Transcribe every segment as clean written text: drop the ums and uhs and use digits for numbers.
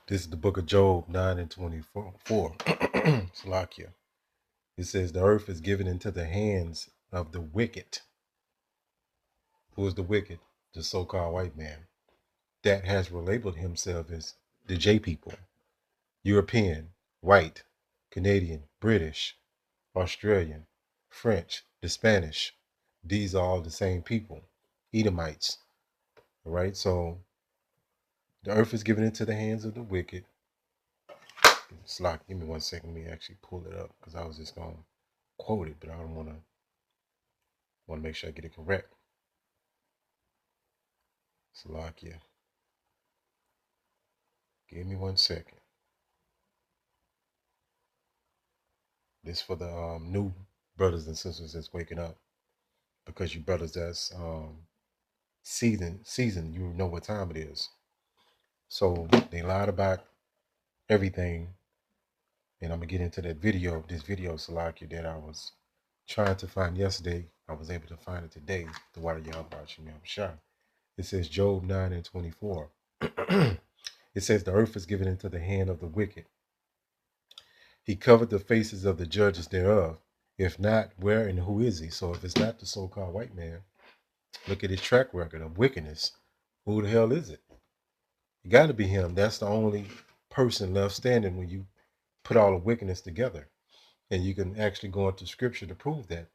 This is the book of Job 9 and 24. Salakia. It says, the earth is given into the hands of the wicked. Who is the wicked? The so-called white man. That has relabeled himself as the J people. European, white, Canadian, British, Australian, French, the Spanish. These are all the same people. Edomites. All right, so the earth is given into the hands of the wicked. Slack, give me 1 second. Let me actually pull it up because I was just going to quote it, but I don't want to make sure I get it correct. Salakia. Give me 1 second. This for the new brothers and sisters that's waking up, because you brothers that's season, you know what time it is. So they lied about everything, and I'm gonna get into this video, Salakia, that I was trying to find yesterday. I was able to find it today. The water y'all brought me, I'm sure. It says Job 9 and 24. It says the earth is given into the hand of the wicked. He covered the faces of the judges thereof. If not, where and who is he? So if it's not the so-called white man, look at his track record of wickedness. Who the hell is it? It got to be him. That's the only person left standing when you put all the wickedness together. And you can actually go into scripture to prove that.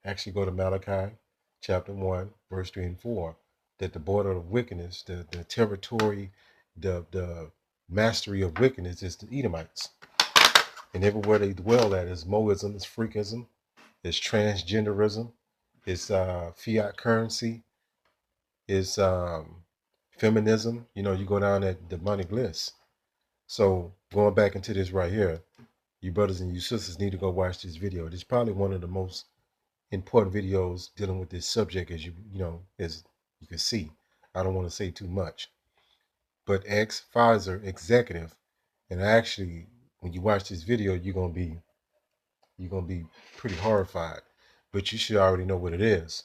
Actually go to Malachi chapter 1, verse 3 and 4, that the border of wickedness, the territory, the mastery of wickedness is the Edomites. And everywhere they dwell at is Moism, is freakism, is transgenderism, is fiat currency, is feminism. You know, you go down that demonic list. So going back into this right here, you brothers and you sisters need to go watch this video. This is probably one of the most important videos dealing with this subject, as as you can see. I don't want to say too much, but ex-Pfizer executive, and actually, when you watch this video, you're gonna be pretty horrified, but you should already know what it is.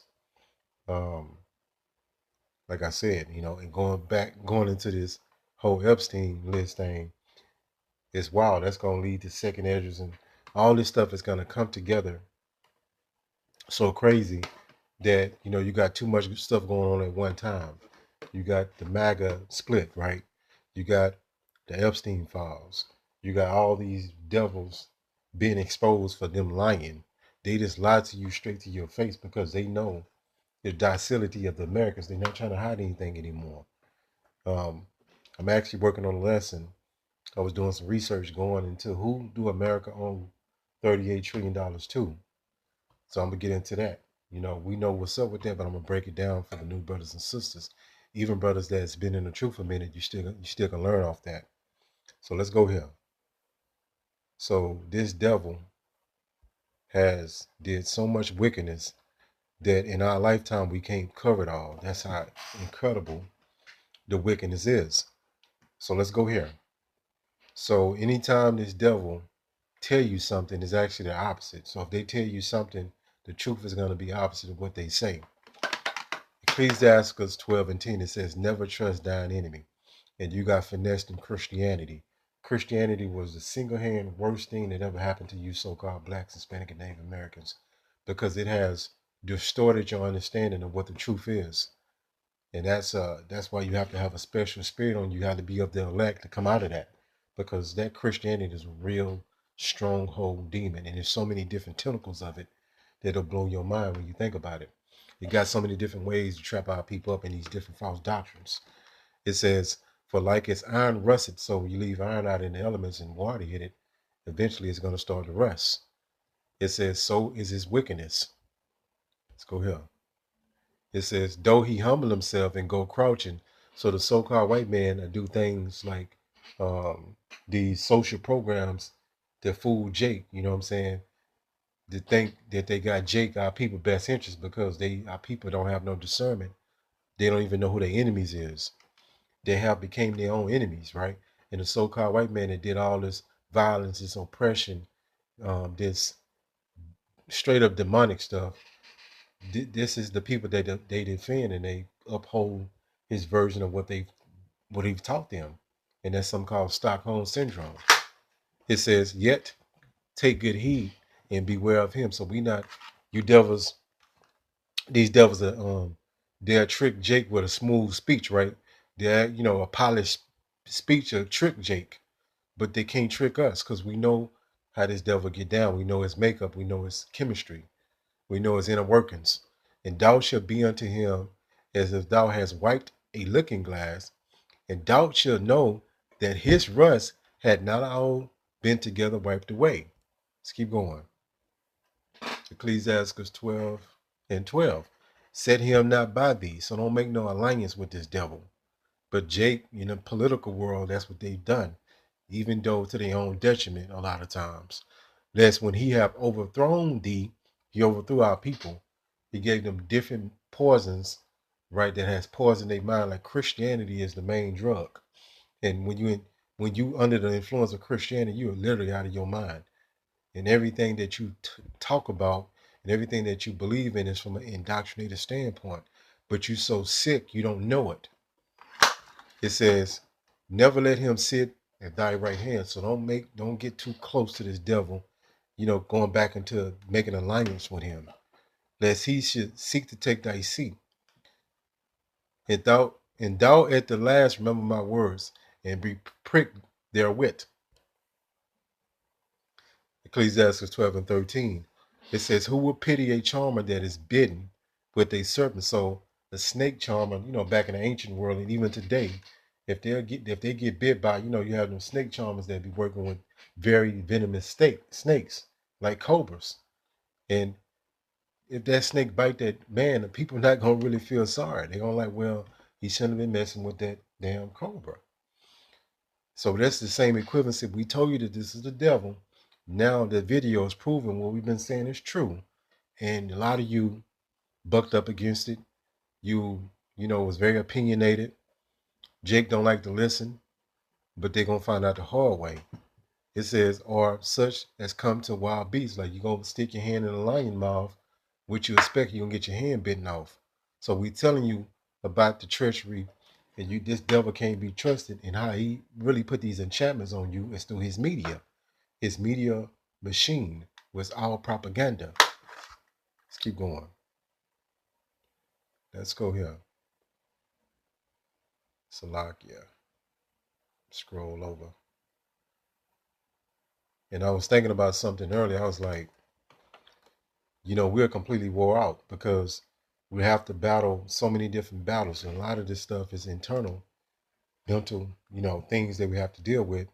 Like I said, and going into this whole Epstein list thing, it's wild. That's gonna lead to second edges, and all this stuff is gonna come together so crazy that you got too much stuff going on at one time. You got the MAGA split, right? You got the Epstein files. You got all these devils being exposed for them lying. They just lie to you straight to your face because they know the docility of the Americans. They're not trying to hide anything anymore. I'm actually working on a lesson. I was doing some research going into who do America own $38 trillion to. So I'm gonna get into that. We know what's up with that, but I'm gonna break it down for the new brothers and sisters, even brothers that's been in the truth a minute. You still can learn off that. So let's go here. So this devil has did so much wickedness that in our lifetime we can't cover it all. That's how incredible the wickedness is. So let's go here. So anytime this devil tell you something, is actually the opposite. So if they tell you something, the truth is going to be opposite of what they say. Ecclesiastes 12 and 10, it says, never trust thine enemy. And you got finessed in Christianity. Christianity was the single-hand worst thing that ever happened to you so-called blacks, Hispanic, and Native Americans, because it has distorted your understanding of what the truth is. And that's why you have to have a special spirit on you. You have to be of the elect to come out of that, because that Christianity is a real stronghold demon, and there's so many different tentacles of it that'll blow your mind when you think about it. You got so many different ways to trap our people up in these different false doctrines. It says, for like as iron rusted, so you leave iron out in the elements and water hit it, eventually it's going to start to rust. It says, so is his wickedness. Let's go here. It says, though he humble himself and go crouching. So the so-called white man do things like these social programs to fool Jake, you know what I'm saying? To think that they got Jake, our people, best interest, because our people don't have no discernment. They don't even know who their enemies is. They have became their own enemies, right? And the so-called white man that did all this violence, this oppression, this straight up demonic stuff. This is the people that they defend, and they uphold his version of what he taught them. And that's something called Stockholm Syndrome. It says, yet take good heed and beware of him. So we not, you devils, these devils are, they'll trick Jake with a smooth speech, right? They're, a polished speech will trick Jake, but they can't trick us because we know how this devil get down. We know his makeup. We know his chemistry. We know his inner workings. And thou shalt be unto him as if thou hast wiped a looking glass, and thou shalt know that his rust had not all been together wiped away. Let's keep going. Ecclesiastes 12:12. Set him not by thee. So don't make no alliance with this devil. But Jake, in the political world, that's what they've done, even though to their own detriment a lot of times. That's when he have overthrown thee, he overthrew our people. He gave them different poisons, right, that has poisoned their mind, like Christianity is the main drug. And when you under the influence of Christianity, you are literally out of your mind. And everything that you talk about and everything that you believe in is from an indoctrinated standpoint. But you're so sick, you don't know it. It says, never let him sit at thy right hand. So don't get too close to this devil, going back into making alliance with him, lest he should seek to take thy seat. And thou at the last remember my words and be pricked therewith. Ecclesiastes 12:13. It says, who will pity a charmer that is bitten with a serpent? So the snake charmer, back in the ancient world and even today, if they get bit by, you have them snake charmers that be working with very venomous snakes like cobras. And if that snake bite that man, the people not gonna really feel sorry. They're gonna like, well, he shouldn't have been messing with that damn cobra. So that's the same equivalency. We told you that this is the devil. Now the video is proving what we've been saying is true. And a lot of you bucked up against it. You was very opinionated. Jake don't like to listen, but they're gonna find out the hard way. It says, or such as come to wild beasts, like you gonna stick your hand in a lion mouth, which you expect you're gonna get your hand bitten off. So we telling you about the treachery, and this devil can't be trusted, and how he really put these enchantments on you is through his media. His media machine was our propaganda. Let's keep going. Let's go here. Salakia. Scroll over. And I was thinking about something earlier. I was like, we're completely wore out because we have to battle so many different battles. And a lot of this stuff is internal, mental, things that we have to deal with.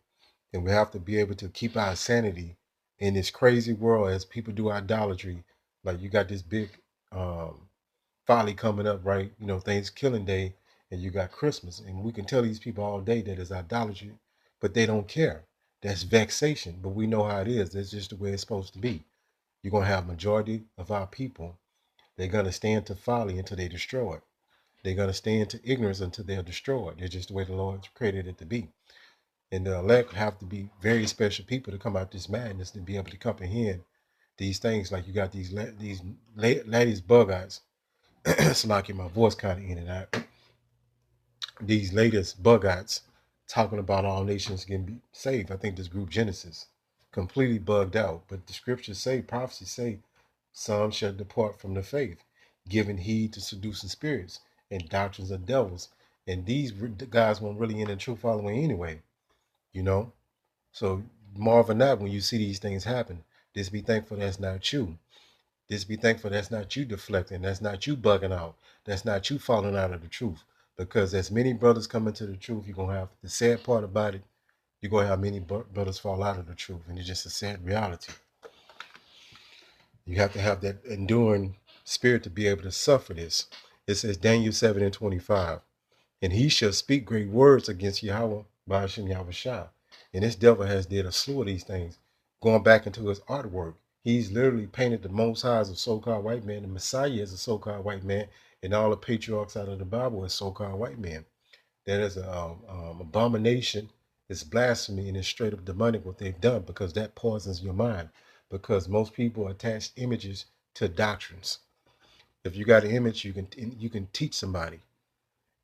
And we have to be able to keep our sanity in this crazy world as people do idolatry. Like you got this big folly coming up, right? Thanksgiving Day, and you got Christmas. And we can tell these people all day that it's idolatry, but they don't care. That's vexation. But we know how it is. That's just the way it's supposed to be. You're going to have majority of our people. They're going to stand to folly until they destroy it. They're going to stand to ignorance until they're destroyed. It's just the way the Lord created it to be. And the elect have to be very special people to come out this madness and be able to comprehend these things. Like you got these ladies bug eyes. It's like my voice kind of in and out. These latest bug eyes talking about all nations can be saved. I think this group Genesis completely bugged out. But the scriptures say, prophecies say, some shall depart from the faith, giving heed to seducing spirits and doctrines of devils. And these guys weren't really in the true following anyway, So marvel not when you see these things happen. Just be thankful that's not you. Just be thankful that's not you deflecting. That's not you bugging out. That's not you falling out of the truth. Because as many brothers come into the truth, you're going to have the sad part about it. You're going to have many brothers fall out of the truth. And it's just a sad reality. You have to have that enduring spirit to be able to suffer this. It says Daniel 7:25. And he shall speak great words against Yahweh, Ba'ashem Yahushua. And this devil has did a slew of these things. Going back into his artwork, he's literally painted the Most High as a so-called white man, the Messiah is a so-called white man, and all the patriarchs out of the Bible is so-called white men. That is an abomination. It's blasphemy, and it's straight up demonic what they've done, because that poisons your mind. Because most people attach images to doctrines. If you got an image, you can teach somebody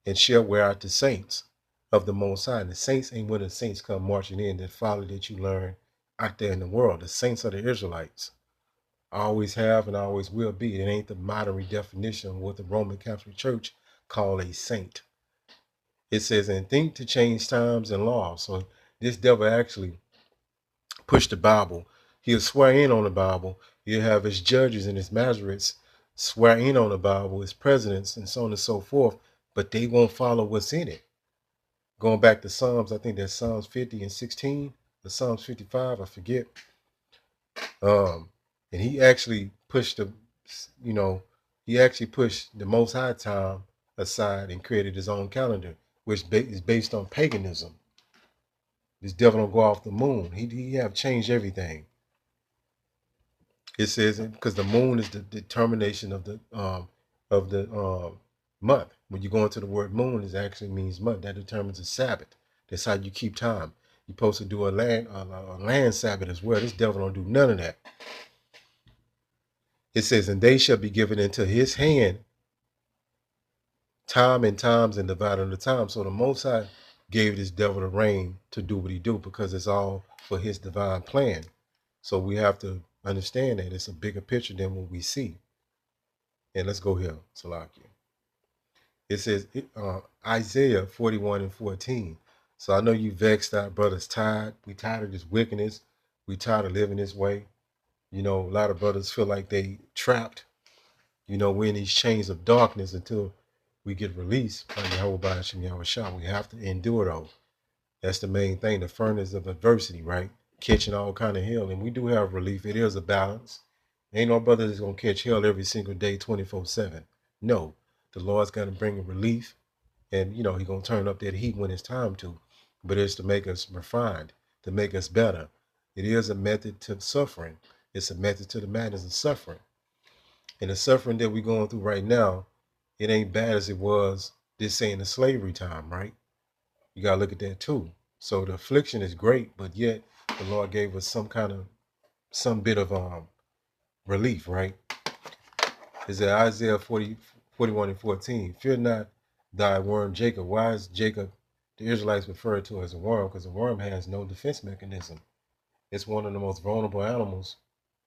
and shall wear out the saints. of the Most High. And the saints ain't when the saints come marching in, that folly that you learn out there in the world. The saints are the Israelites. Always have and always will be. It ain't the modern definition of what the Roman Catholic Church call a saint. It says, and think to change times and laws. So this devil actually pushed the Bible. He'll swear in on the Bible. He'll have his judges and his magistrates swear in on the Bible, his presidents, and so on and so forth, but they won't follow what's in it. Going back to Psalms, I think that's Psalms 50 and 16, or Psalms 55, I forget. And he actually pushed he actually pushed the Most High time aside and created his own calendar, which is based on paganism. This devil don't go off the moon. He have changed everything. It says because the moon is the determination of the month. When you go into the word moon, it actually means month. That determines the Sabbath. That's how you keep time. You're supposed to do a land Sabbath as well. This devil don't do none of that. It says, and they shall be given into his hand time and times and divided the time. So the Most High gave this devil the reign to do what he do because it's all for his divine plan. So we have to understand that it's a bigger picture than what we see. And let's go here, Salakia. It says Isaiah 41 and 14. So I know you vexed, our brothers tired. We tired of this wickedness. We tired of living this way. You know, a lot of brothers feel like they trapped. You know, we're in these chains of darkness until we get released by Yahweh Hashem Yahushua. We have to endure though. That's the main thing, the furnace of adversity, right? Catching all kind of hell. And we do have relief. It is a balance. Ain't no brother that's going to catch hell every single day, 24/7. No, the Lord's going to bring a relief. And, you know, he's going to turn up that heat when it's time to. But it's to make us refined, to make us better. It is a method to suffering. It's a method to the madness of suffering. And the suffering that we're going through right now, it ain't bad as it was this ain't the slavery time, right? You got to look at that too. So the affliction is great, but yet the Lord gave us some bit of relief, right? Is that Isaiah 41 and 14. Fear not thy worm Jacob. Why is Jacob, the Israelites, referred to as a worm? Because a worm has no defense mechanism. It's one of the most vulnerable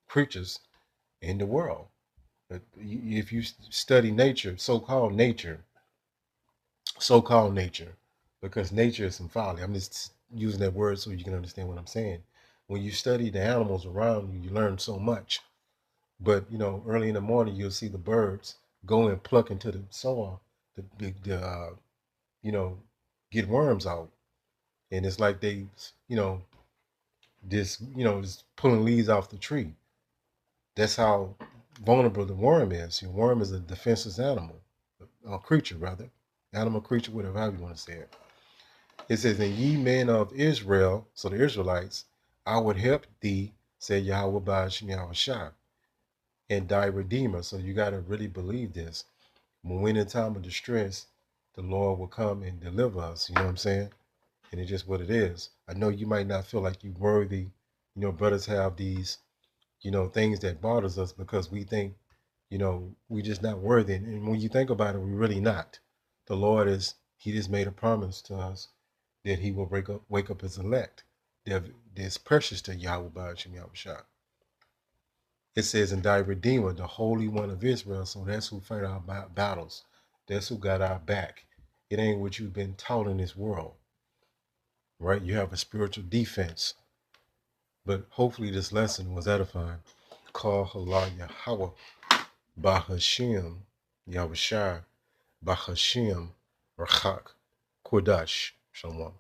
creatures in the world. But if you study nature, so-called nature, because nature is some folly. I'm just using that word so you can understand what I'm saying. When you study the animals around you, you learn so much. But, you know, early in the morning, you'll see the birds go and pluck into the soil, get worms out. And it's like they, just pulling leaves off the tree. That's how vulnerable the worm is. Your worm is a defenseless animal, creature, animal creature, whatever, however you want to say it. It says, and ye men of Israel, so the Israelites, I would help thee, said Yahweh Ba'ashem Yahushua, and thy Redeemer. So you got to really believe this. When we're in a time of distress, the Lord will come and deliver us. You know what I'm saying? And it's just what it is. I know you might not feel like you're worthy. You know, brothers have these, things that bothers us because we think, we just not worthy. And when you think about it, we're really not. The Lord he just made a promise to us that he will wake up his elect. That's precious to Yahweh Ba'ashem Yahushua. It says, and thy Redeemer, the Holy One of Israel. So that's who fight our battles. That's who got our back. It ain't what you've been taught in this world, right? You have a spiritual defense. But hopefully this lesson was edifying. Call Halal Yahweh Bahashim Yahushua Bahashim Rachak Kodash Shalom.